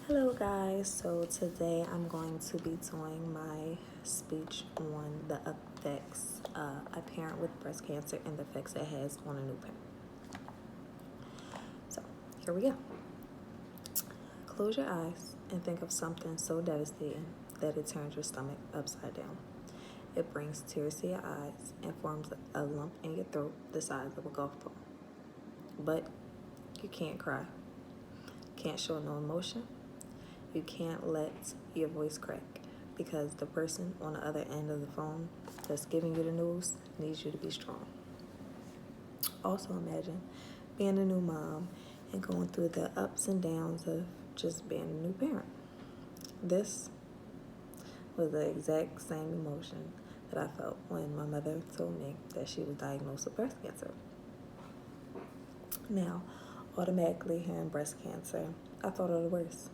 Hello, guys. So, today I'm going to be doing my speech on the effects a parent with breast cancer and the effects it has on a new parent. So, here we go. Close your eyes and think of something so devastating that it turns your stomach upside down. It brings tears to your eyes and forms a lump in your throat the size of a golf ball. But you can't cry, can't show no emotion. You can't let your voice crack because the person on the other end of the phone that's giving you the news needs you to be strong. Also, imagine being a new mom and going through the ups and downs of just being a new parent. This was the exact same emotion that I felt when my mother told me that she was diagnosed with breast cancer. Now, automatically hearing breast cancer, I thought of the worst.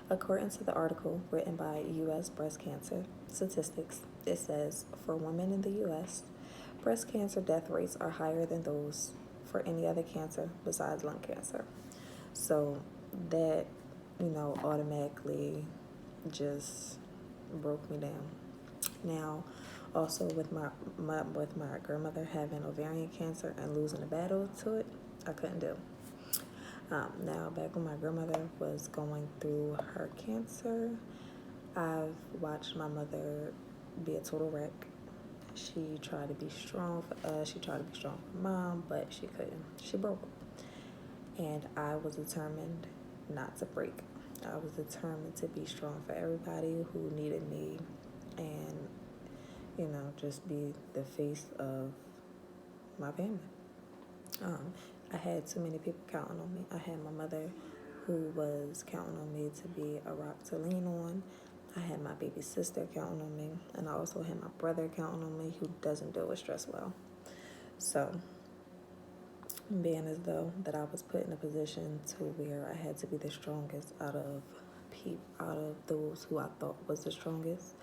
According to the article written by U.S. Breast Cancer Statistics, it says for women in the U.S., breast cancer death rates are higher than those for any other cancer besides lung cancer. So that, automatically just broke me down. Now, also with my grandmother having ovarian cancer and losing the battle to it, I couldn't do. Now, back when my grandmother was going through her cancer, I've watched my mother be a total wreck. She tried to be strong for us. She tried to be strong for mom, but she couldn't. She broke. And I was determined not to break. I was determined to be strong for everybody who needed me and, just be the face of my family. I had too many people counting on me. I had my mother who was counting on me to be a rock to lean on. I had my baby sister counting on me, and I also had my brother counting on me who doesn't deal with stress well. So, being as though that I was put in a position to where I had to be the strongest out of those who I thought was the strongest,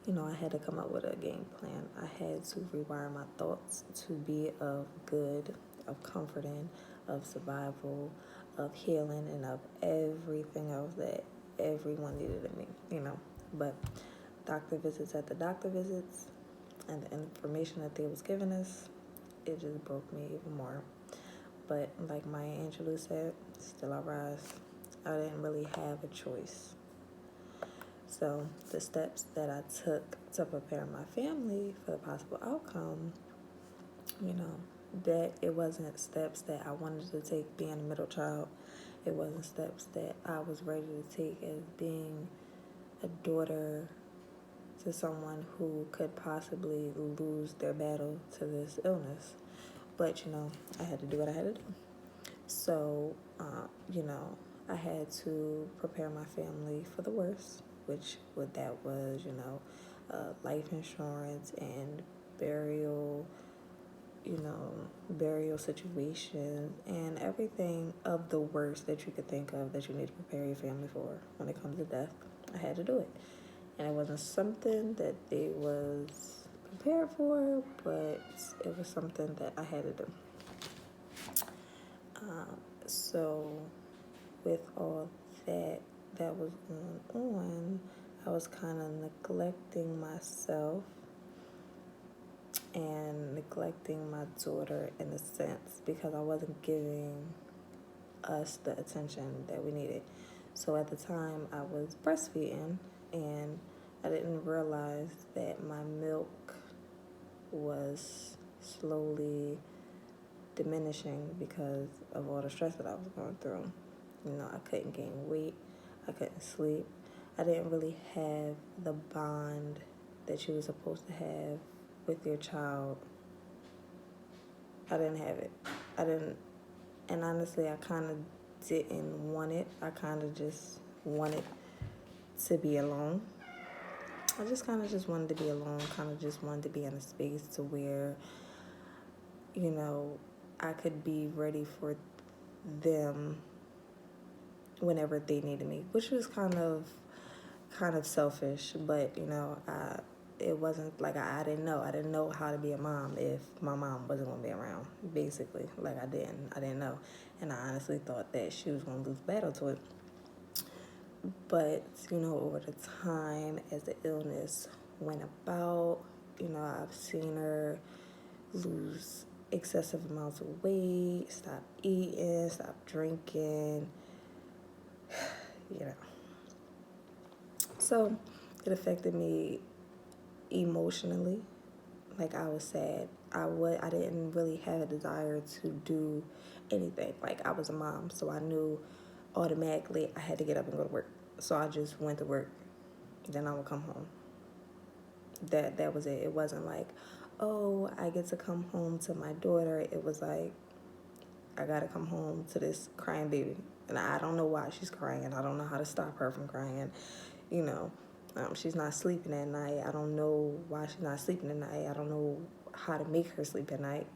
I had to come up with a game plan. I had to rewire my thoughts to be of good, of comforting, of survival, of healing, and of everything else that everyone needed in me, But doctor visits at the doctor visits and the information that they was giving us, it just broke me even more. But like Maya Angelou said, still I rise. I didn't really have a choice. So the steps that I took to prepare my family for the possible outcome, that it wasn't steps that I wanted to take being a middle child. It wasn't steps that I was ready to take as being a daughter to someone who could possibly lose their battle to this illness. But, I had to do what I had to do. So, I had to prepare my family for the worst, which that was, life insurance and burial, burial situations and everything of the worst that you could think of that you need to prepare your family for when it comes to death. I had to do it. And it wasn't something that they was prepared for, but it was something that I had to do. So with all that was going on, I was kind of neglecting myself and neglecting my daughter in a sense because I wasn't giving us the attention that we needed. So at the time I was breastfeeding and I didn't realize that my milk was slowly diminishing because of all the stress that I was going through. I couldn't gain weight. I couldn't sleep. I didn't really have the bond that you were supposed to have with your child. I didn't have it. And honestly, I kind of didn't want it. I kind of just wanted to be alone. I just kind of just wanted to be alone, kind of just wanted to be in a space to where, I could be ready for them whenever they needed me, which was kind of selfish, but it wasn't like I didn't know how to be a mom if my mom wasn't gonna be around. Basically, like I didn't know, and I honestly thought that she was gonna lose battle to it. But, over the time as the illness went about, I've seen her lose excessive amounts of weight, stop eating, stop drinking, you know. So it affected me emotionally. Like, I was sad. I didn't really have a desire to do anything. Like, I was a mom, so I knew automatically I had to get up and go to work. So I just went to work. Then I would come home. That was it. It wasn't like, oh, I get to come home to my daughter. It was like, I gotta come home to this crying baby, and I don't know why she's crying. I don't know how to stop her from crying. She's not sleeping at night. I don't know why she's not sleeping at night. I don't know how to make her sleep at night.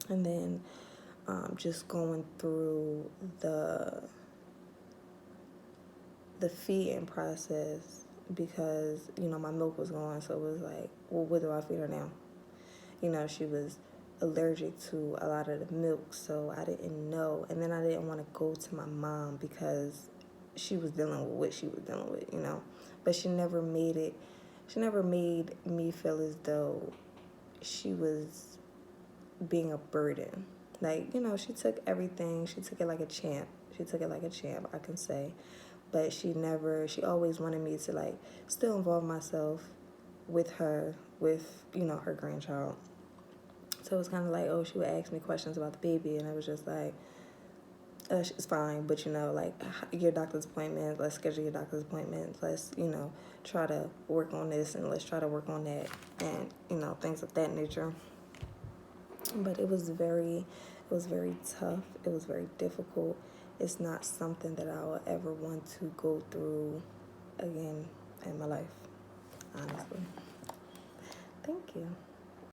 And then just going through the feeding process, because my milk was gone, so it was like, well, what do I feed her now? She was allergic to a lot of the milk, so I didn't know. And then I didn't want to go to my mom because she was dealing with what she was dealing with, But she never made me feel as though she was being a burden. Like, she took everything, she took it like a champ. I can say. But she always wanted me to, like, still involve myself with her, with, her grandchild. So it was kind of like, she would ask me questions about the baby, and it was just like, she's fine, but like, your doctor's appointment, let's schedule your doctor's appointment, let's, try to work on this, and let's try to work on that, and, things of that nature. But it was very tough. It was very difficult. It's not something that I will ever want to go through again in my life, honestly. Thank you.